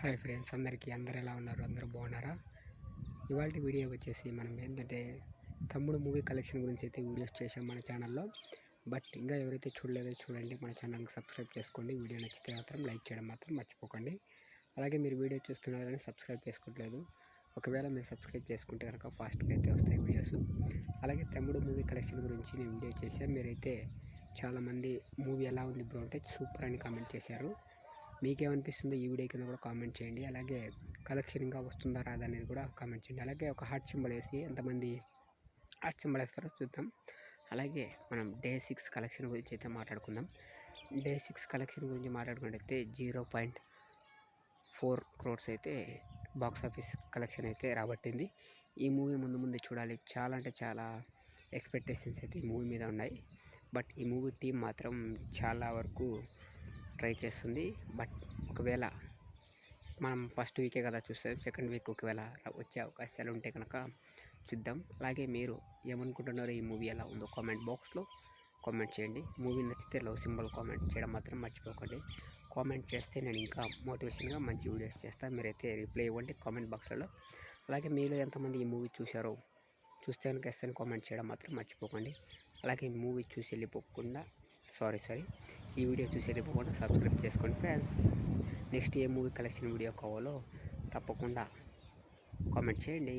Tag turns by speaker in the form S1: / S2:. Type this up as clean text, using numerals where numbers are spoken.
S1: Hi friends, అందరూ ఎలా ఉన్నారు? అందరూ బాగున్నారా? ఇవాళ వీడియో వచ్చేసి మనం ఏంటంటే తమ్ముడు మూవీ కలెక్షన్ గురించి అయితే వీడియోస్ చేసాం మన ఛానల్లో. బట్ ఇంకా ఎవరైతే చూడలేదో చూడండి, మన ఛానల్కి సబ్స్క్రైబ్ చేసుకోండి. వీడియో నచ్చితే మాత్రం లైక్ చేయడం మాత్రం మర్చిపోకండి. అలాగే మీరు వీడియో చూస్తున్నారని సబ్స్క్రైబ్ చేసుకోవట్లేదు, ఒకవేళ మీరు సబ్స్క్రైబ్ చేసుకుంటే కనుక ఫాస్ట్గా అయితే వస్తాయి వీడియోస్. అలాగే తమ్ముడు మూవీ కలెక్షన్ గురించి నేను వీడియో చేశాను. మీరైతే చాలామంది మూవీ ఎలా ఉంది బ్రో అంటే సూపర్ అని కామెంట్ చేశారు. మీకేమనిపిస్తుందో ఈ వీడియో కింద కూడా కామెంట్ చేయండి. అలాగే కలెక్షన్ ఇంకా వస్తుందా రాదా అనేది కూడా కామెంట్ చేయండి. అలాగే ఒక హార్ట్ సింబల్ వేసి ఎంతమంది హార్ట్ సింబల్ వేస్తారో చూద్దాం. అలాగే మనం డే 6 కలెక్షన్ గురించి అయితే మాట్లాడుకుందాం. డే 6 కలెక్షన్ గురించి మాట్లాడుకుంటే 0.4 crores అయితే బాక్స్ ఆఫీస్ కలెక్షన్ అయితే రాబట్టింది. ఈ మూవీ ముందు చూడాలి, చాలా అంటే చాలా ఎక్స్పెక్టేషన్స్ అయితే ఈ మూవీ మీద ఉన్నాయి. బట్ ఈ మూవీ టీం మాత్రం చాలా వరకు ట్రై చేస్తుంది. బట్ ఒకవేళ మనం ఫస్ట్ వీకే కదా చూస్తాం, సెకండ్ వీక్ ఒకవేళ వచ్చే అవకాశాలు ఉంటే కనుక చూద్దాం. అలాగే మీరు ఏమనుకుంటున్నారో ఈ మూవీ ఎలా ఉందో కామెంట్ బాక్స్లో కామెంట్ చేయండి. మూవీ నచ్చితే లవ్ సింబల్ కామెంట్ చేయడం మాత్రం మర్చిపోకండి. కామెంట్ చేస్తే నేను ఇంకా మోటివేషన్గా మంచి వీడియోస్ చేస్తాను. మీరైతే రిప్లై ఇవ్వండి కామెంట్ బాక్స్లలో. అలాగే మీలో ఎంతమంది ఈ మూవీ చూశారో చూస్తే కనుక ఎస్ఎన్ కామెంట్ చేయడం మాత్రం మర్చిపోకండి. అలాగే ఈ మూవీ చూసి వెళ్ళిపోకుండా ఈ వీడియో చూసి వెళ్ళిపోకుండా సబ్స్క్రైబ్ చేసుకోండి ఫ్రెండ్స్. నెక్స్ట్ ఏ మూవీ కలెక్షన్ వీడియో కావాలో తప్పకుండా కామెంట్ చేయండి.